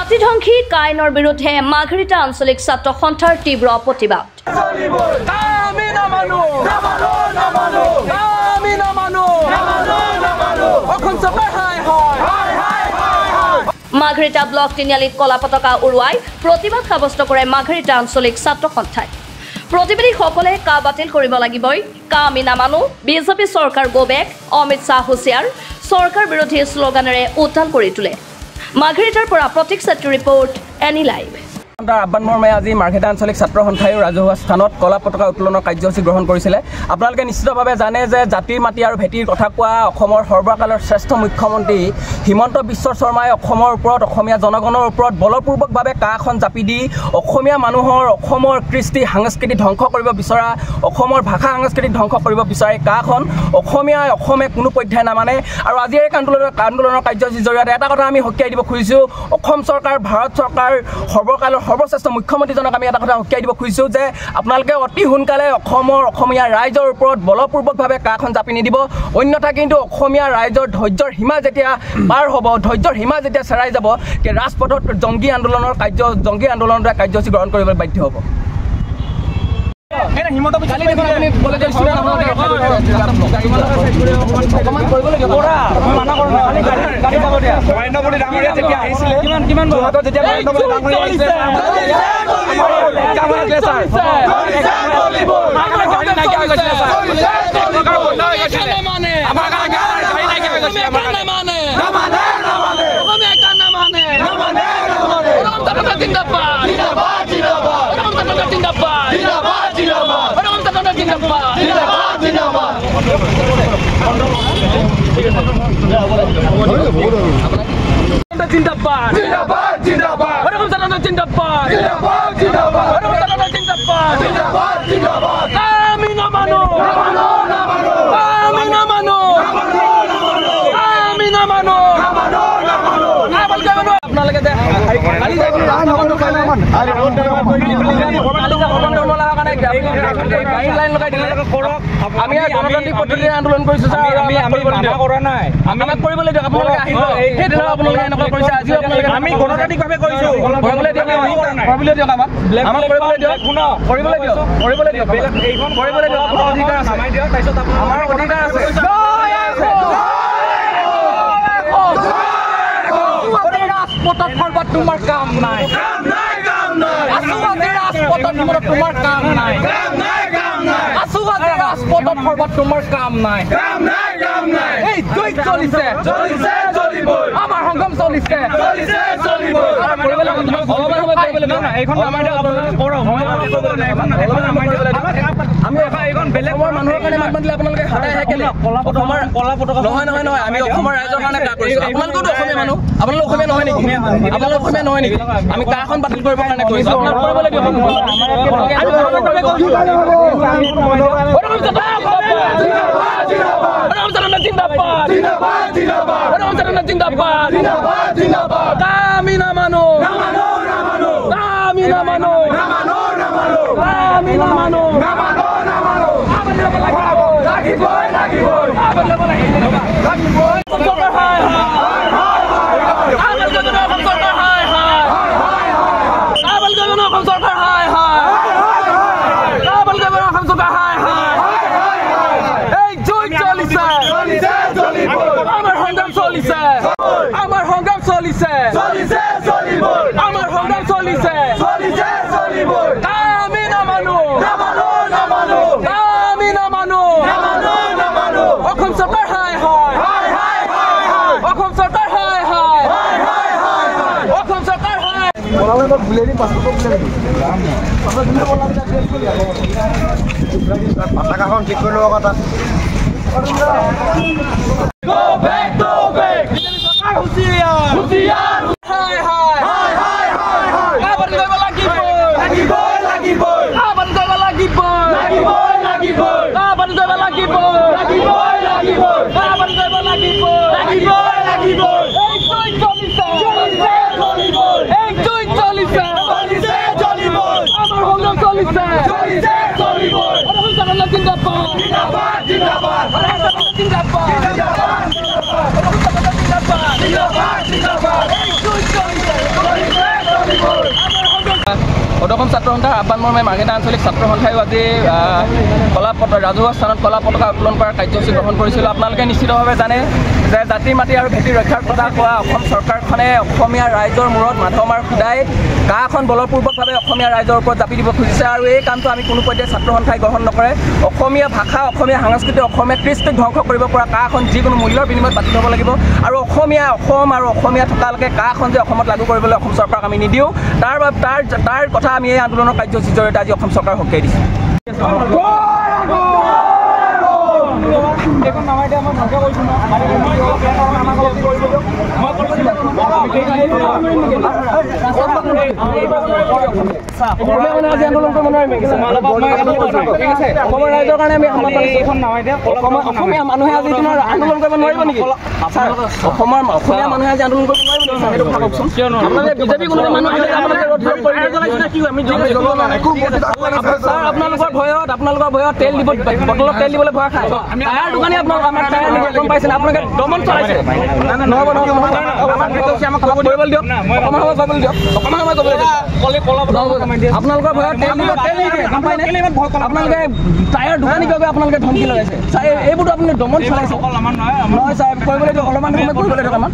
জাতিধ্বংসী কাইনৰ বিৰুদ্ধে মাঘৰিটা আঞ্চলিক ছাত্ৰ সন্থাৰ তীব্ৰ প্ৰতিবাদ। মাঘৰিটা ব্লক তিনিআলিত কলা পতাকা উৰুৱাই প্ৰতিবাদ সাব্যস্ত কৰে মাঘৰিটা আঞ্চলিক ছাত্ৰ সন্থাই। প্ৰতিবাদীসকলে কা বাতিল কৰিব লাগিবই, কা আমি নামানো, বিজেপি চৰকাৰ গো বেক, অমিত শ্বাহ হুচিয়াৰ, চৰকাৰ বিৰোধী শ্লোগানেৰে উত্তাল কৰি তোলে। মাঘৰিটাৰ পৰা প্ৰতীক ছেত্ৰী ৰিপৰ্ট এনি লাইভ। আহ্বান মৰ্মে আজি মাঘৰিটা আঞ্চলিক ছাত্ৰ সন্থাই ৰাজহুৱা স্থানত কলা পতাকা উত্তোলনৰ কাৰ্যসূচী গ্ৰহণ কৰিছিলে। আপোনালোকে নিশ্চিতভাৱে জানে যে জাতিৰ মাটি আৰু ভেটিৰ কথা কোৱা অসমৰ সৰ্বকালৰ শ্ৰেষ্ঠ মুখ্যমন্ত্ৰী হিমন্ত বিশ্ব শৰ্মাই অসমৰ ওপৰত, অসমীয়া জনগণৰ ওপৰত বলপূৰ্বকভাৱে কাখন জাপি দি অসমীয়া মানুহৰ, অসমৰ কৃষ্টি সংস্কৃতি ধ্বংস কৰিব বিচৰা, অসমৰ ভাষা সংস্কৃতি ধ্বংস কৰিব বিচৰা এই কাখন অসমে কোনো পৰ্যায় নামানে। আৰু আজিৰ এই আন্দোলনৰ কাৰ্যসূচীৰ জৰিয়তে এটা কথা আমি সকীয়াই দিব খুজিছোঁ, অসম চৰকাৰ, ভাৰত চৰকাৰ, সৰ্বকালৰ সৰ্বশ্ৰেষ্ঠ মুখ্যমন্ত্ৰীজনক আমি এটা কথা সকীয়াই দিব খুজিছোঁ যে আপোনালোকে অতি সোনকালে অসমীয়া ৰাইজৰ ওপৰত বলপূৰ্বকভাৱে কাখন জাপি নিদিব, অন্যথা কিন্তু অসমীয়া ৰাইজৰ ধৈৰ্যৰ সীমা যেতিয়া পাৰ হ'ব, ধৈৰ্যৰ সীমা যেতিয়া চেৰাই যাব, ৰাজপথত জংগী আন্দোলনৰ কাৰ্যসূচী গ্ৰহণ কৰিবলৈ বাধ্য হ'ব। আমি গণতান্ত্ৰিক পদ্ধতিৰে আন্দোলন কৰিছোঁ, আমাক কৰিবলৈ দিয়ক। আপোনালোকে আহিব, সেইদিনা আপোনালোকে এনেকুৱা কৰিছে, আজিও আপোনালোকে আমি গণতান্ত্ৰিকভাৱে কৰিছোঁ, কৰিবলৈ দিয়ক, আমাক কৰিবলৈ দিয়ক, আপোনাৰ অধিকাৰ আছে, আমাৰ অধিকাৰ আছে। ৰাজপথত তোমাৰ কাম নাই, তোমাৰ কাম নাই, তোমাৰ কাম নাই, এই জয় চলিছে, আমাৰ সংগ্ৰাম চলিছে, আমি এইখন বেলেগৰ মানুহৰ কাৰণে মাত মাতিলে আপোনালোকে সদায় নহয়, আমি অসমৰ ৰাইজৰ কাৰণে কাম কৰিছোঁ। আপোনালোকেতো অসমীয়া মানুহ, আপোনালোক অসমীয়া নহয় নেকি? আপোনালোক অসমীয়া নহয় নেকি? আমি কাখন বাতিল কৰিবৰ কাৰণে কৰিছোঁ, আপোনালোক কৰিবলৈ দিয়ক। পতাকাখন ঠিক কৰি ল'ব কথা। Zindabad! ছাত্ৰ সন্থাৰ আহ্বান মৰ্মে মাৰ্ঘেৰিটা আঞ্চলিক ছাত্ৰ সন্থায়ো আজি ৰাজহুৱা স্থানত কলা পতাকা উত্তোলন কৰাৰ কাৰ্যসূচী গ্ৰহণ কৰিছিল। আপোনালোকে নিশ্চিতভাৱে জানে যে জাতি মাটি আৰু ভেটি ৰক্ষাৰ কথা কোৱা অসম চৰকাৰখনে অসমীয়া ৰাইজৰ মূৰত মাধমাৰ খুদাই কাখন বলপূৰ্বকভাৱে অসমীয়া ৰাইজৰ ওপৰত জাপি দিব খুজিছে আৰু এই কামটো আমি কোনো পৰ্যায়ত ছাত্ৰ সন্থাই গ্ৰহণ নকৰে। অসমীয়া ভাষা, অসমীয়া সংস্কৃতি, অসমীয়া কৃষ্টিক ধ্বংস কৰিব পৰা কাখন যিকোনো মূল্যৰ বিনিময়ত বাতিল হ'ব লাগিব আৰু অসম আৰু অসমীয়া থকালৈকে কাখন যে অসমত লাগু কৰিবলৈ অসম চৰকাৰক আমি নিদিওঁ, তাৰ কথা আমি এই আন্দোলনৰ কাৰ্যসূচীৰ জৰিয়তে আজি অসম চৰকাৰক সকীয়াই দিছোঁ। অসমৰ ৰাইজৰ কাৰণে আমি অসমীয়া মানুহে আজি দিনৰ আন্দোলন কৰিব নোৱাৰিব নেকি? অসমৰ অসমীয়া মানুহে আজি আন্দোলন কৰিব নোৱাৰিব নেকি? সেইটো কথা কওকচোন। আপোনালোকে বিজেপি কোনো মানুহ আপোনালোকৰ ভয়ত তেল দিব, বটলত তেল দিবলৈ ভয় খায়। টায়াৰ দোকানী আপোনালোকে আমাৰ টায়াৰ নিব গম পাইছে, আপোনালোকে দমন চলাইছে। নহ'ব আপোনালোকৰ ভয়ত তেল দিব, গম পায় নে? আপোনালোকে টায়াৰ দোকানী কিয় আপোনালোকে ধমকি লগাইছে? এইবোৰতো আপুনি দমন চলাইছে। নহয় ছাৰ, কৰিবলৈ দিয়ক, অলপমান সময় কৰিবলৈ দিয়ক আমাক।